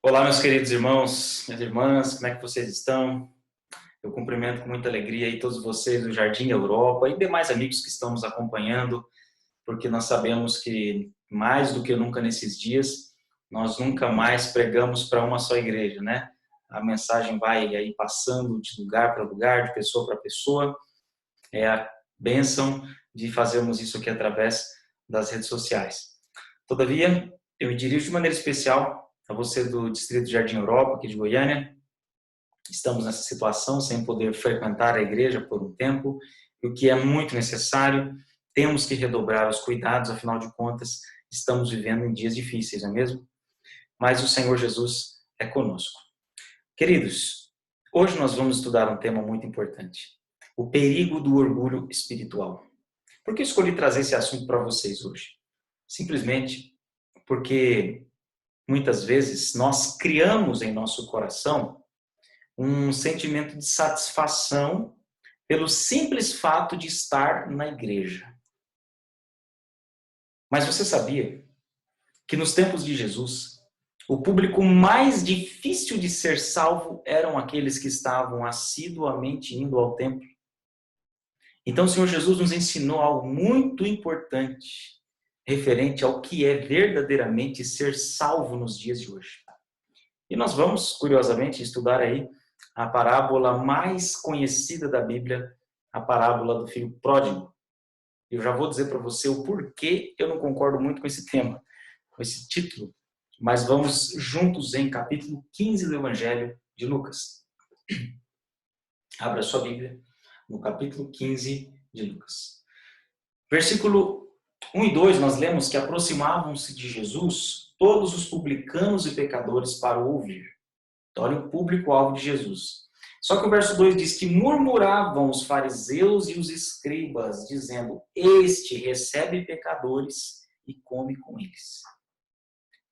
Olá, meus queridos irmãos, minhas irmãs, como é que vocês estão? Eu cumprimento com muita alegria aí todos vocês do Jardim Europa e demais amigos que estão nos acompanhando, porque nós sabemos que mais do que nunca nesses dias, nós nunca mais pregamos para uma só igreja, né? A mensagem vai aí passando de lugar para lugar, de pessoa para pessoa. É a bênção de fazermos isso aqui através das redes sociais. Todavia, eu me dirijo de maneira especial a você do Distrito Jardim Europa, aqui de Goiânia. Estamos nessa situação sem poder frequentar a igreja por um tempo, e o que é muito necessário, temos que redobrar os cuidados, afinal de contas, estamos vivendo em dias difíceis, não é mesmo? Mas o Senhor Jesus é conosco. Queridos, hoje nós vamos estudar um tema muito importante: o perigo do orgulho espiritual. Por que escolhi trazer esse assunto para vocês hoje? Simplesmente porque muitas vezes nós criamos em nosso coração um sentimento de satisfação pelo simples fato de estar na igreja. Mas você sabia que nos tempos de Jesus, o público mais difícil de ser salvo eram aqueles que estavam assiduamente indo ao templo? Então o Senhor Jesus nos ensinou algo muito importante referente ao que é verdadeiramente ser salvo nos dias de hoje. E nós vamos, curiosamente, estudar aí a parábola mais conhecida da Bíblia, a parábola do filho pródigo. Eu já vou dizer para você o porquê eu não concordo muito com esse tema, com esse título, mas vamos juntos em capítulo 15 do Evangelho de Lucas. Abra sua Bíblia no capítulo 15 de Lucas. Versículo 1 e 2, nós lemos que aproximavam-se de Jesus todos os publicanos e pecadores para o ouvir. Então, olha o público-alvo de Jesus. Só que o verso 2 diz que murmuravam os fariseus e os escribas, dizendo: este recebe pecadores e come com eles.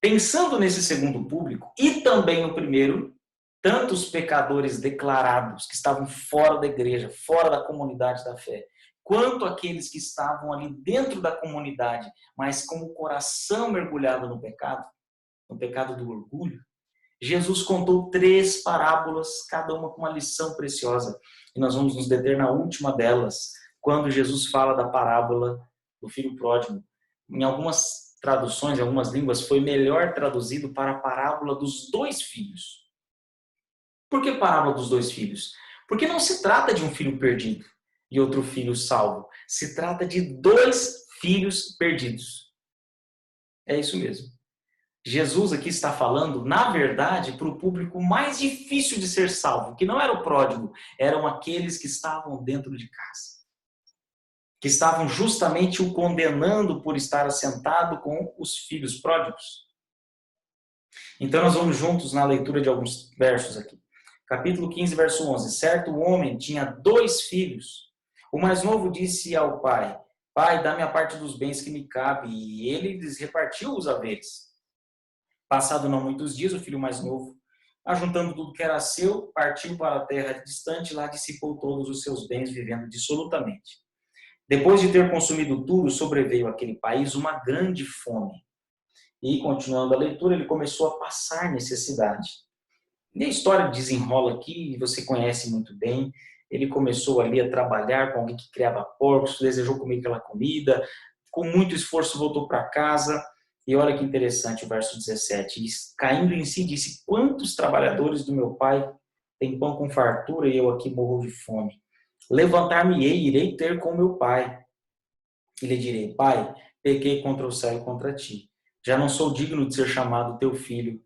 Pensando nesse segundo público, e também no primeiro, tanto os pecadores declarados, que estavam fora da igreja, fora da comunidade da fé, quanto aqueles que estavam ali dentro da comunidade, mas com o coração mergulhado no pecado do orgulho, Jesus contou 3 parábolas, cada uma com uma lição preciosa. E nós vamos nos deter na última delas, quando Jesus fala da parábola do filho pródigo. Em algumas traduções, em algumas línguas, foi melhor traduzido para a parábola dos 2 filhos. Por que parábola dos 2 filhos? Porque não se trata de um filho perdido e outro filho salvo. Se trata de 2 filhos perdidos. É isso mesmo. Jesus aqui está falando, na verdade, para o público mais difícil de ser salvo, que não era o pródigo, eram aqueles que estavam dentro de casa, que estavam justamente o condenando por estar assentado com os filhos pródigos. Então nós vamos juntos na leitura de alguns versos aqui. Capítulo 15, verso 11. Certo homem tinha 2 filhos. O mais novo disse ao pai: pai, dá-me a parte dos bens que me cabe. E ele lhes repartiu os haveres. Passado não muitos dias, o filho mais novo, ajuntando tudo que era seu, partiu para a terra distante e lá dissipou todos os seus bens, vivendo dissolutamente. Depois de ter consumido tudo, sobreveio àquele país uma grande fome. E, continuando a leitura, ele começou a passar necessidade. E a história desenrola aqui, e você conhece muito bem. Ele começou ali a trabalhar com alguém que criava porcos, desejou comer aquela comida, com muito esforço voltou para casa. E olha que interessante o verso 17. Caindo em si, disse: quantos trabalhadores do meu pai têm pão com fartura e eu aqui morro de fome? Levantar-me-ei, irei ter com meu pai. E lhe direi: pai, pequei contra o céu e contra ti. Já não sou digno de ser chamado teu filho.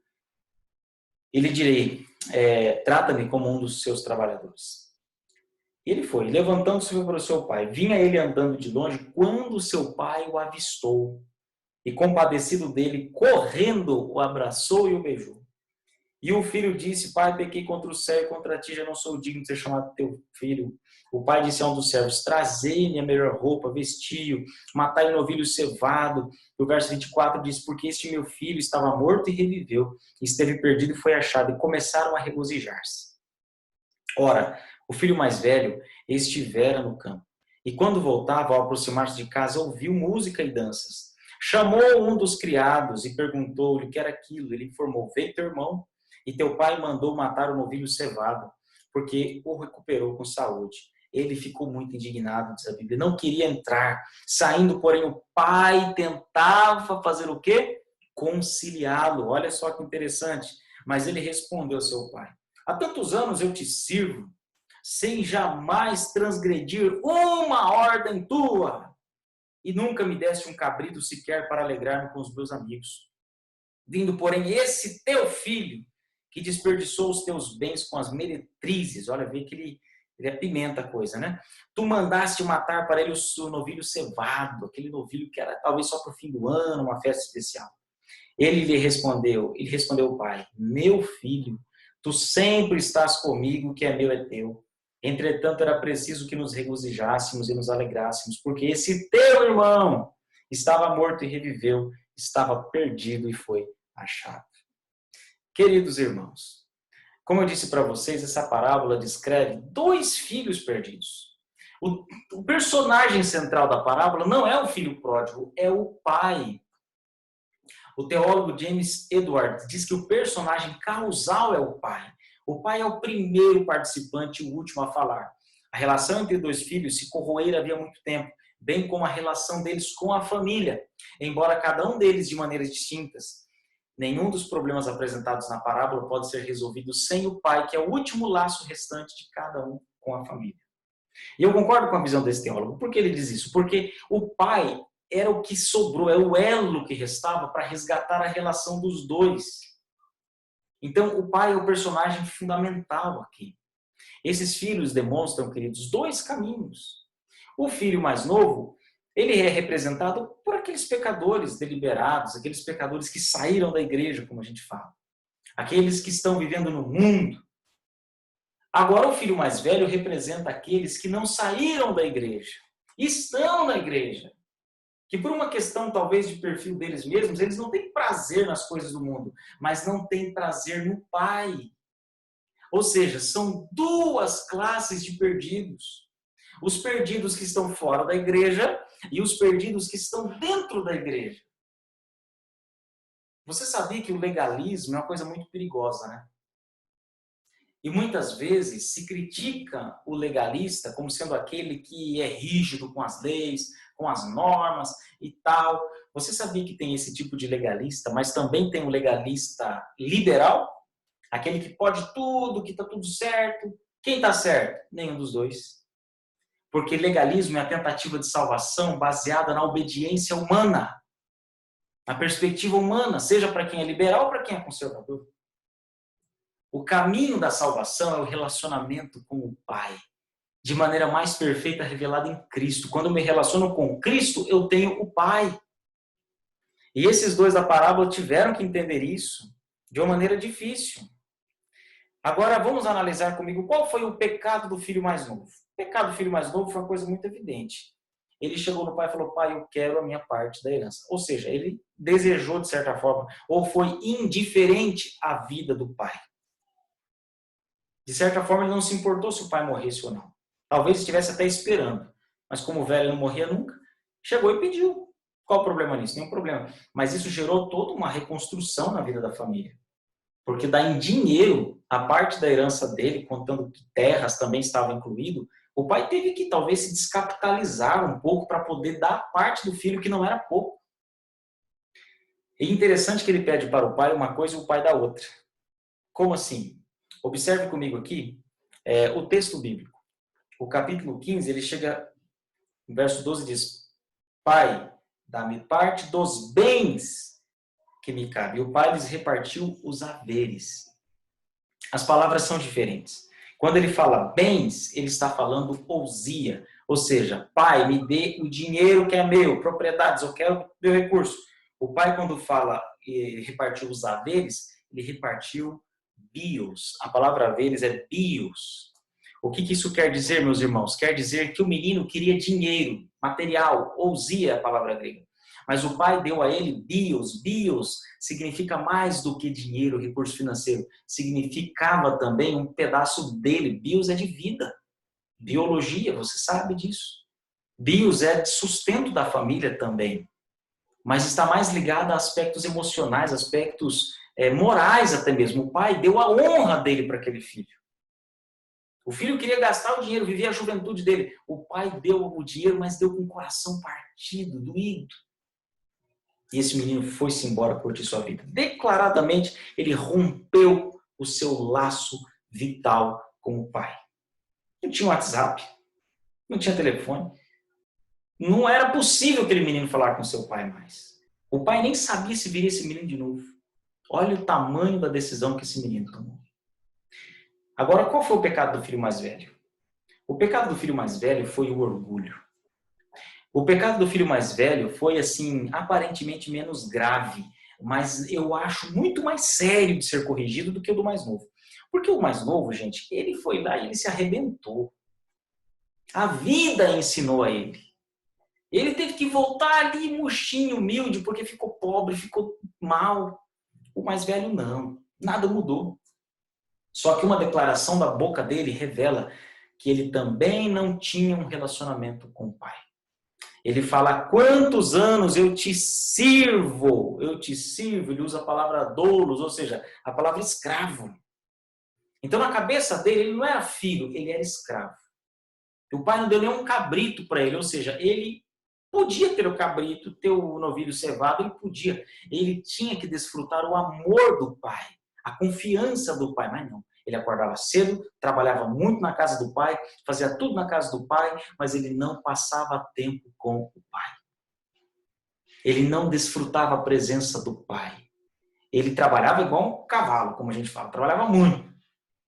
E lhe direi: trata-me como um dos seus trabalhadores. E ele foi, levantando-se para o seu pai. Vinha ele andando de longe, quando seu pai o avistou. E compadecido dele, correndo, o abraçou e o beijou. E o filho disse: pai, pequei contra o céu e contra ti, já não sou digno de ser chamado teu filho. O pai disse a um dos servos: trazei-me a melhor roupa, vestiu, matai o novilho cevado. E o verso 24 diz: porque este meu filho estava morto e reviveu, esteve perdido e foi achado. E começaram a regozijar-se. Ora, o filho mais velho estivera no campo. E quando voltava, ao aproximar-se de casa, ouviu música e danças. Chamou um dos criados e perguntou-lhe o que era aquilo. Ele informou: vem teu irmão, e teu pai mandou matar o novilho cevado, porque o recuperou com saúde. Ele ficou muito indignado, diz a Bíblia, não queria entrar. Saindo, porém, o pai tentava fazer o quê? Conciliá-lo. Olha só que interessante. Mas ele respondeu ao seu pai, há tantos anos eu te sirvo, sem jamais transgredir uma ordem tua, e nunca me deste um cabrito sequer para alegrar-me com os meus amigos. Vindo, porém, esse teu filho, que desperdiçou os teus bens com as meretrizes, olha, vê que ele apimenta a coisa, né? Tu mandaste matar para ele o novilho cevado, aquele novilho que era talvez só para o fim do ano, uma festa especial. Ele respondeu ao pai, meu filho, tu sempre estás comigo, que é meu é teu. Entretanto, era preciso que nos regozijássemos e nos alegrássemos, porque esse teu irmão estava morto e reviveu, estava perdido e foi achado. Queridos irmãos, como eu disse para vocês, essa parábola descreve dois filhos perdidos. O personagem central da parábola não é o filho pródigo, é o pai. O teólogo James Edwards diz que o personagem causal é o pai. O pai é o primeiro participante e o último a falar. A relação entre dois filhos se corroera havia muito tempo, bem como a relação deles com a família, embora cada um deles de maneiras distintas. Nenhum dos problemas apresentados na parábola pode ser resolvido sem o pai, que é o último laço restante de cada um com a família. E eu concordo com a visão desse teólogo. Por que ele diz isso? Porque o pai era o que sobrou, é o elo que restava para resgatar a relação dos dois. Então, o pai é o personagem fundamental aqui. Esses filhos demonstram, queridos, dois caminhos. O filho mais novo, ele é representado por aqueles pecadores deliberados, aqueles pecadores que saíram da igreja, como a gente fala. Aqueles que estão vivendo no mundo. Agora, o filho mais velho representa aqueles que não saíram da igreja, estão na igreja. Que por uma questão talvez de perfil deles mesmos, eles não têm prazer nas coisas do mundo, mas não têm prazer no Pai. Ou seja, são duas classes de perdidos. Os perdidos que estão fora da igreja e os perdidos que estão dentro da igreja. Você sabia que o legalismo é uma coisa muito perigosa, né? E muitas vezes se critica o legalista como sendo aquele que é rígido com as leis, com as normas e tal. Você sabia que tem esse tipo de legalista, mas também tem o legalista liberal? Aquele que pode tudo, que está tudo certo. Quem está certo? Nenhum dos dois. Porque legalismo é a tentativa de salvação baseada na obediência humana, na perspectiva humana, seja para quem é liberal ou para quem é conservador. O caminho da salvação é o relacionamento com o Pai, de maneira mais perfeita revelada em Cristo. Quando eu me relaciono com Cristo, eu tenho o Pai. E esses dois da parábola tiveram que entender isso de uma maneira difícil. Agora vamos analisar comigo qual foi o pecado do filho mais novo. O pecado do filho mais novo foi uma coisa muito evidente. Ele chegou no pai e falou, pai, eu quero a minha parte da herança. Ou seja, ele desejou de certa forma, ou foi indiferente à vida do pai. De certa forma, ele não se importou se o pai morresse ou não. Talvez estivesse até esperando. Mas como o velho não morria nunca, chegou e pediu. Qual o problema nisso? Nenhum problema. Mas isso gerou toda uma reconstrução na vida da família. Porque dar em dinheiro a parte da herança dele, contando que terras também estavam incluído, o pai teve que talvez se descapitalizar um pouco para poder dar a parte do filho que não era pouco. E interessante que ele pede para o pai uma coisa e o pai dá outra. Como assim? Observe comigo aqui o texto bíblico. O capítulo 15, ele chega, no verso 12 diz, pai, dá-me parte dos bens que me cabe. E o pai lhes repartiu os haveres. As palavras são diferentes. Quando ele fala bens, ele está falando ousia. Ou seja, pai, me dê o dinheiro que é meu, propriedades, eu quero o meu recurso. O pai, quando fala e repartiu os haveres, ele repartiu bios. A palavra haveres é bios. O que isso quer dizer, meus irmãos? Quer dizer que o menino queria dinheiro, material, ousia, a palavra grega. Mas o pai deu a ele bios. Bios significa mais do que dinheiro, recurso financeiro. Significava também um pedaço dele. Bios é de vida. Biologia, você sabe disso. Bios é de sustento da família também. mas está mais ligada a aspectos emocionais, aspectos morais até mesmo. O pai deu a honra dele para aquele filho. O filho queria gastar o dinheiro, vivia a juventude dele. O pai deu o dinheiro, mas deu com o coração partido, doído. E esse menino foi-se embora curtir sua vida. Declaradamente, ele rompeu o seu laço vital com o pai. Não tinha WhatsApp, não tinha telefone. Não era possível aquele menino falar com seu pai mais. O pai nem sabia se viria esse menino de novo. Olha o tamanho da decisão que esse menino tomou. Agora, qual foi o pecado do filho mais velho? O pecado do filho mais velho foi o orgulho. O pecado do filho mais velho foi, assim, aparentemente menos grave, mas eu acho muito mais sério de ser corrigido do que o do mais novo. Porque o mais novo, gente, ele foi lá e ele se arrebentou. A vida ensinou a ele. Ele teve que voltar ali murchinho, humilde, porque ficou pobre, ficou mal. O mais velho não, nada mudou. Só que uma declaração da boca dele revela que ele também não tinha um relacionamento com o pai. Ele fala, há quantos anos eu te sirvo? Eu te sirvo, ele usa a palavra doulos, ou seja, a palavra escravo. Então na cabeça dele, ele não era filho, ele era escravo. O pai não deu nenhum cabrito para ele, ou seja, ele podia ter o cabrito, ter o novilho cevado, ele podia. Ele tinha que desfrutar o amor do pai, a confiança do pai, mas não. Ele acordava cedo, trabalhava muito na casa do pai, fazia tudo na casa do pai, mas ele não passava tempo com o pai. Ele não desfrutava a presença do pai. Ele trabalhava igual um cavalo, como a gente fala, trabalhava muito,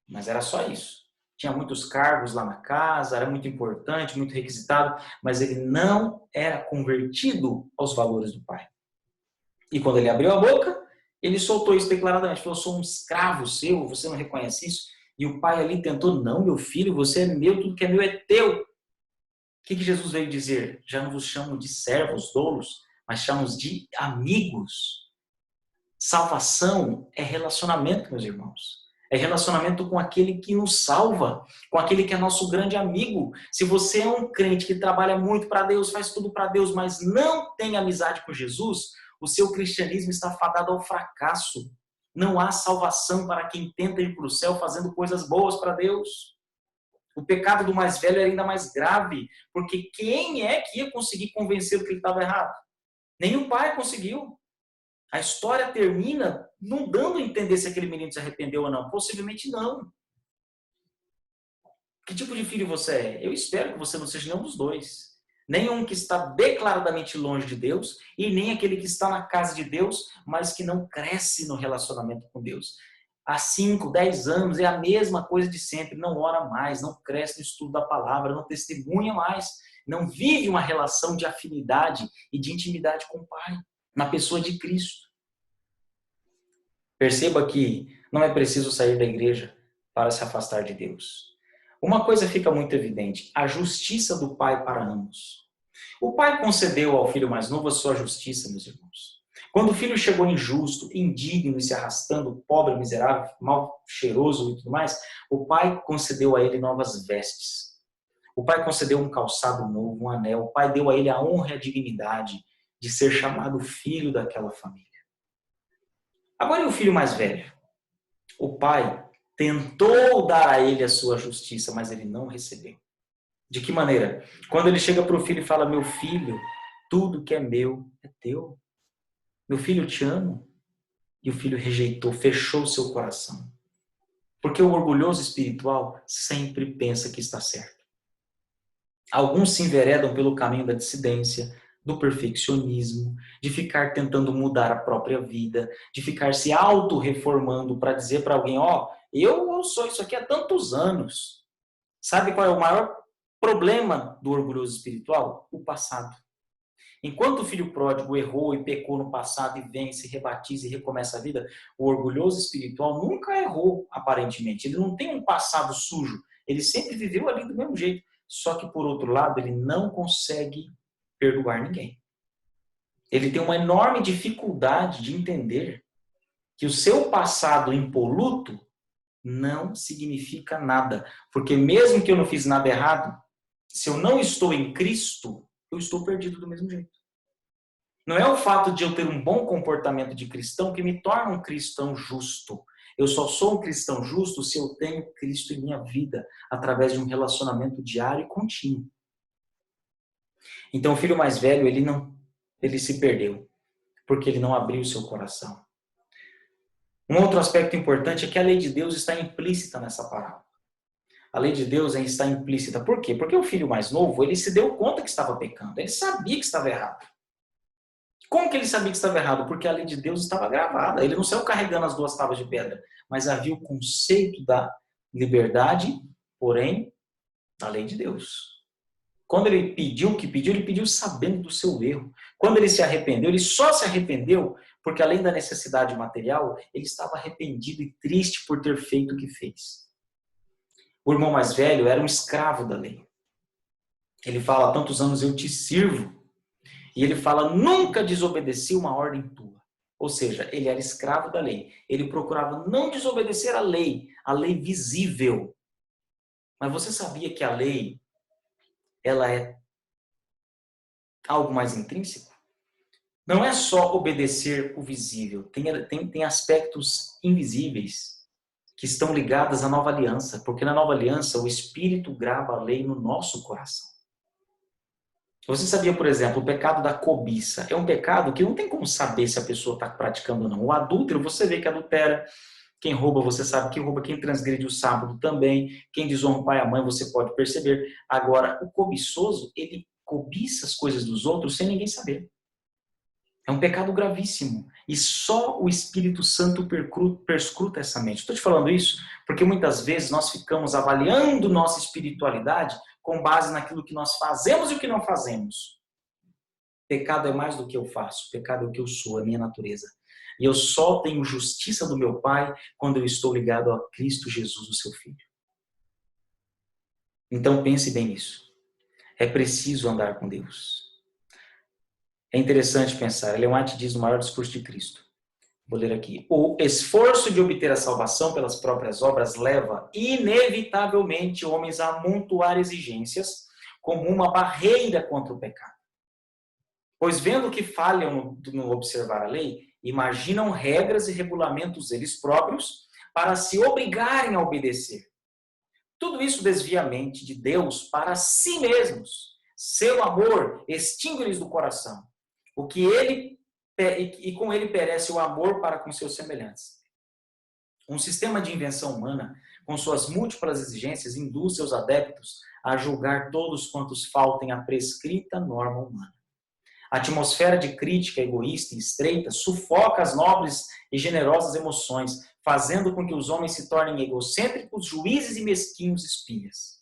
mas era só isso. Tinha muitos cargos lá na casa, era muito importante, muito requisitado, mas ele não era convertido aos valores do pai. E quando ele abriu a boca, ele soltou isso declaradamente, falou, sou um escravo seu, você não reconhece isso? E o pai ali tentou, não, meu filho, você é meu, tudo que é meu é teu. O que Jesus veio dizer? Já não vos chamo de servos, doulos, mas chamo-os de amigos. Salvação é relacionamento, meus irmãos. É relacionamento com aquele que nos salva, com aquele que é nosso grande amigo. Se você é um crente que trabalha muito para Deus, faz tudo para Deus, mas não tem amizade com Jesus, o seu cristianismo está fadado ao fracasso. Não há salvação para quem tenta ir para o céu fazendo coisas boas para Deus. O pecado do mais velho era ainda mais grave, porque quem é que ia conseguir convencer que ele estava errado? Nem o pai conseguiu. A história termina não dando a entender se aquele menino se arrependeu ou não. Possivelmente não. Que tipo de filho você é? Eu espero que você não seja nenhum dos dois. Nem um que está declaradamente longe de Deus e nem aquele que está na casa de Deus, mas que não cresce no relacionamento com Deus. Há 5, 10 anos é a mesma coisa de sempre. Não ora mais, não cresce no estudo da palavra, não testemunha mais, não vive uma relação de afinidade e de intimidade com o Pai, na pessoa de Cristo. Perceba que não é preciso sair da igreja para se afastar de Deus. Uma coisa fica muito evidente, a justiça do Pai para ambos. O Pai concedeu ao filho mais novo a sua justiça, meus irmãos. Quando o filho chegou injusto, indigno e se arrastando, pobre, miserável, mal cheiroso e tudo mais, o Pai concedeu a ele novas vestes. O Pai concedeu um calçado novo, um anel. O Pai deu a ele a honra e a dignidade de ser chamado filho daquela família. Agora e o filho mais velho? O pai tentou dar a ele a sua justiça, mas ele não recebeu. De que maneira? Quando ele chega para o filho e fala, meu filho, tudo que é meu é teu. Meu filho, eu te amo. E o filho rejeitou, fechou o seu coração. Porque o orgulhoso espiritual sempre pensa que está certo. Alguns se enveredam pelo caminho da dissidência, do perfeccionismo, de ficar tentando mudar a própria vida, de ficar se auto-reformando para dizer para alguém, ó, eu sou isso aqui há tantos anos. Sabe qual é o maior problema do orgulhoso espiritual? O passado. Enquanto o filho pródigo errou e pecou no passado e vem, se rebatiza e recomeça a vida, o orgulhoso espiritual nunca errou, aparentemente. Ele não tem um passado sujo. Ele sempre viveu ali do mesmo jeito. Só que, por outro lado, ele não consegue perdoar ninguém. Ele tem uma enorme dificuldade de entender que o seu passado impoluto não significa nada. Porque mesmo que eu não fiz nada errado, se eu não estou em Cristo, eu estou perdido do mesmo jeito. Não é o fato de eu ter um bom comportamento de cristão que me torna um cristão justo. Eu só sou um cristão justo se eu tenho Cristo em minha vida, através de um relacionamento diário e contínuo. Então o filho mais velho, ele se perdeu, porque ele não abriu o seu coração. Um outro aspecto importante é que a lei de Deus está implícita nessa parábola. A lei de Deus está implícita. Por quê? Porque o filho mais novo, ele se deu conta que estava pecando. Ele sabia que estava errado. Como que ele sabia que estava errado? Porque a lei de Deus estava gravada. Ele não saiu carregando as 2 tábuas de pedra. Mas havia o conceito da liberdade, porém, da lei de Deus. Quando ele pediu o que pediu, ele pediu sabendo do seu erro. Quando ele se arrependeu, ele só se arrependeu porque, além da necessidade material, ele estava arrependido e triste por ter feito o que fez. O irmão mais velho era um escravo da lei. Ele fala, há tantos anos eu te sirvo. E ele fala, nunca desobedeci uma ordem tua. Ou seja, ele era escravo da lei. Ele procurava não desobedecer a lei visível. Mas você sabia que a lei, ela é algo mais intrínseco? Não é só obedecer o visível. Tem aspectos invisíveis que estão ligados à nova aliança. Porque na nova aliança, o Espírito grava a lei no nosso coração. Você sabia, por exemplo, o pecado da cobiça? É um pecado que não tem como saber se a pessoa está praticando ou não. O adúltero, você vê que adultera. Quem rouba, você sabe que rouba. Quem transgride o sábado também. Quem desonra o pai e a mãe, você pode perceber. Agora, o cobiçoso, ele cobiça as coisas dos outros sem ninguém saber. É um pecado gravíssimo. E só o Espírito Santo perscruta essa mente. Estou te falando isso porque muitas vezes nós ficamos avaliando nossa espiritualidade com base naquilo que nós fazemos e o que não fazemos. Pecado é mais do que eu faço. Pecado é o que eu sou, é a minha natureza. E eu só tenho justiça do meu Pai quando eu estou ligado a Cristo Jesus, o seu Filho. Então pense bem nisso. É preciso andar com Deus. É interessante pensar. Ellen White diz no maior discurso de Cristo. Vou ler aqui. O esforço de obter a salvação pelas próprias obras leva, inevitavelmente, homens a amontoar exigências como uma barreira contra o pecado. Pois vendo que falham no observar a lei, imaginam regras e regulamentos eles próprios para se obrigarem a obedecer. Tudo isso desvia a mente de Deus para si mesmos. Seu amor extingue-lhes do coração. E com ele perece o amor para com seus semelhantes. Um sistema de invenção humana, com suas múltiplas exigências, induz seus adeptos a julgar todos quantos faltem à prescrita norma humana. A atmosfera de crítica egoísta e estreita sufoca as nobres e generosas emoções, fazendo com que os homens se tornem egocêntricos, juízes e mesquinhos espias.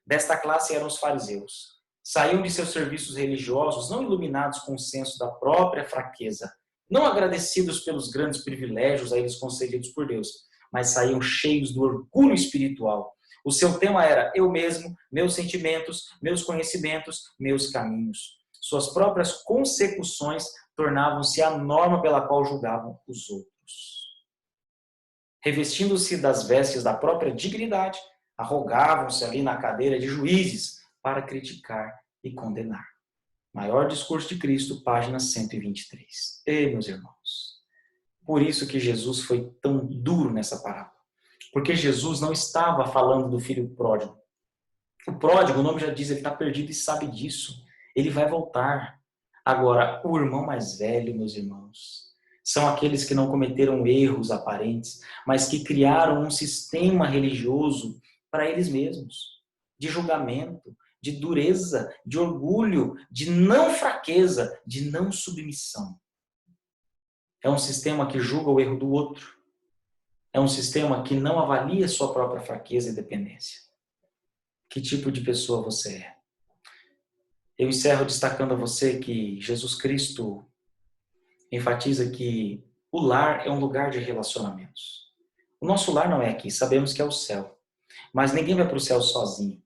Desta classe eram os fariseus. Saíam de seus serviços religiosos não iluminados com o senso da própria fraqueza, não agradecidos pelos grandes privilégios a eles concedidos por Deus, mas saíam cheios do orgulho espiritual. O seu tema era eu mesmo, meus sentimentos, meus conhecimentos, meus caminhos. Suas próprias consecuções tornavam-se a norma pela qual julgavam os outros. Revestindo-se das vestes da própria dignidade, arrogavam-se ali na cadeira de juízes para criticar e condenar. Maior discurso de Cristo, página 123. Meus irmãos, por isso que Jesus foi tão duro nessa parábola. Porque Jesus não estava falando do filho pródigo. O pródigo, o nome já diz, ele está perdido e sabe disso. Ele vai voltar. Agora, o irmão mais velho, meus irmãos, são aqueles que não cometeram erros aparentes, mas que criaram um sistema religioso para eles mesmos, de julgamento, de dureza, de orgulho, de não fraqueza, de não submissão. É um sistema que julga o erro do outro. É um sistema que não avalia sua própria fraqueza e dependência. Que tipo de pessoa você é? Eu encerro destacando a você que Jesus Cristo enfatiza que o lar é um lugar de relacionamentos. O nosso lar não é aqui, sabemos que é o céu. Mas ninguém vai para o céu sozinho.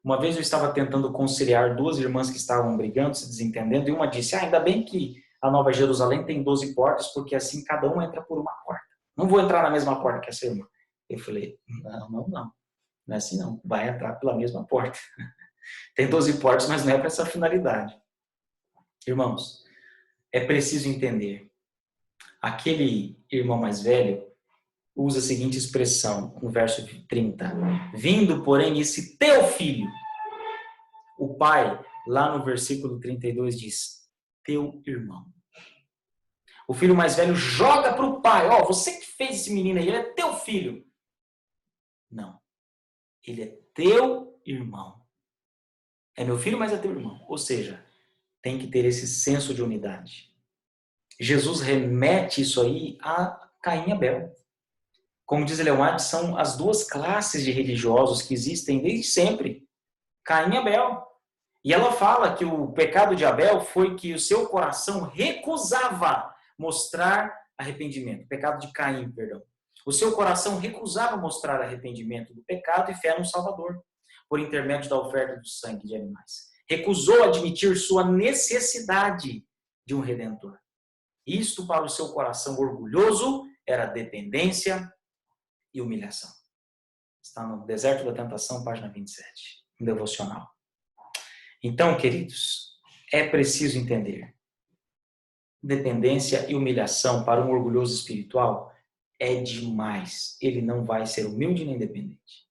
Uma vez eu estava tentando conciliar 2 irmãs que estavam brigando, se desentendendo, e uma disse, ainda bem que a Nova Jerusalém tem 12 portas, porque assim cada um entra por uma porta. Não vou entrar na mesma porta que essa irmã. Eu falei, não. Não é assim não, vai entrar pela mesma porta. Tem 12 portas, mas não é para essa finalidade. Irmãos, é preciso entender. Aquele irmão mais velho usa a seguinte expressão no verso 30. Vindo, porém, esse teu filho. O pai, lá no versículo 32, diz, teu irmão. O filho mais velho joga para o pai. Ó, você que fez esse menino aí, ele é teu filho. Não. Ele é teu irmão. É meu filho, mas é teu irmão. Ou seja, tem que ter esse senso de unidade. Jesus remete isso aí a Caim e Abel. Como diz Ellen White, são as duas classes de religiosos que existem desde sempre. Caim e Abel. E ela fala que o pecado de Abel foi que o seu coração recusava mostrar arrependimento. O pecado de Caim, perdão. O seu coração recusava mostrar arrependimento do pecado e fé no Salvador, por intermédio da oferta do sangue de animais. Recusou admitir sua necessidade de um Redentor. Isto para o seu coração orgulhoso era dependência e humilhação. Está no Deserto da Tentação, página 27, um devocional. Então, queridos, é preciso entender. Dependência e humilhação para um orgulhoso espiritual é demais. Ele não vai ser humilde nem dependente.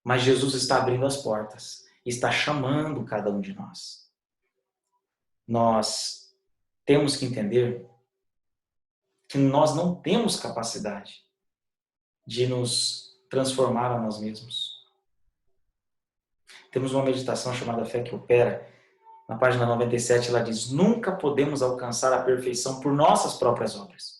Mas Jesus está abrindo as portas, está chamando cada um de nós. Nós temos que entender que nós não temos capacidade de nos transformar a nós mesmos. Temos uma meditação chamada Fé que Opera. Na página 97 ela diz, nunca podemos alcançar a perfeição por nossas próprias obras.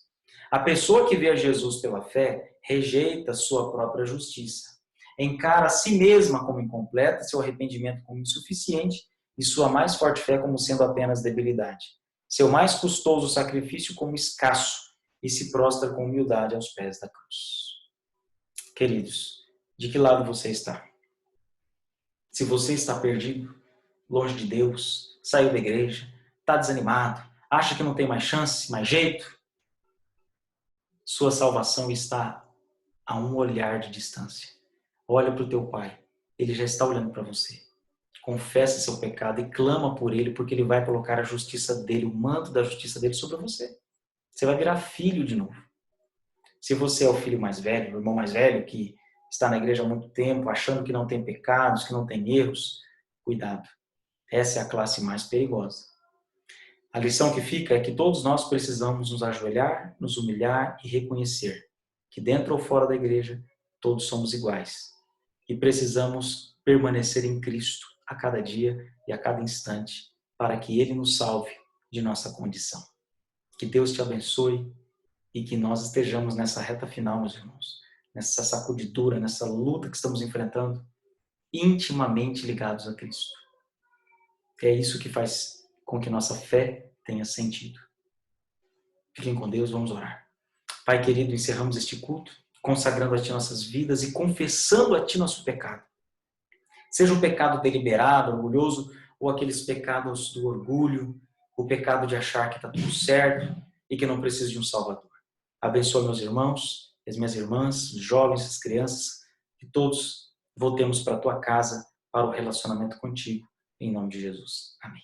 A pessoa que vê a Jesus pela fé rejeita sua própria justiça. Encara a si mesma como incompleta, seu arrependimento como insuficiente e sua mais forte fé como sendo apenas debilidade. Seu mais custoso sacrifício como escasso e se prostra com humildade aos pés da cruz. Queridos, de que lado você está? Se você está perdido, longe de Deus, saiu da igreja, está desanimado, acha que não tem mais chance, mais jeito, sua salvação está a um olhar de distância. Olha para o teu Pai, Ele já está olhando para você. Confessa seu pecado e clama por Ele, porque Ele vai colocar a justiça dEle, o manto da justiça dEle sobre você. Você vai virar filho de novo. Se você é o filho mais velho, o irmão mais velho, que está na igreja há muito tempo, achando que não tem pecados, que não tem erros, cuidado. Essa é a classe mais perigosa. A lição que fica é que todos nós precisamos nos ajoelhar, nos humilhar e reconhecer que dentro ou fora da igreja, todos somos iguais. E precisamos permanecer em Cristo a cada dia e a cada instante para que Ele nos salve de nossa condição. Que Deus te abençoe e que nós estejamos nessa reta final, meus irmãos, nessa sacudidura, nessa luta que estamos enfrentando, intimamente ligados a Cristo. É isso que faz com que nossa fé tenha sentido. Fiquem com Deus, vamos orar. Pai querido, encerramos este culto, consagrando a Ti nossas vidas e confessando a Ti nosso pecado. Seja o pecado deliberado, orgulhoso, ou aqueles pecados do orgulho, o pecado de achar que está tudo certo e que não precisa de um Salvador. Abençoa meus irmãos, as minhas irmãs, os jovens, as crianças, que todos voltemos para a Tua casa, para o relacionamento contigo. Em nome de Jesus. Amém.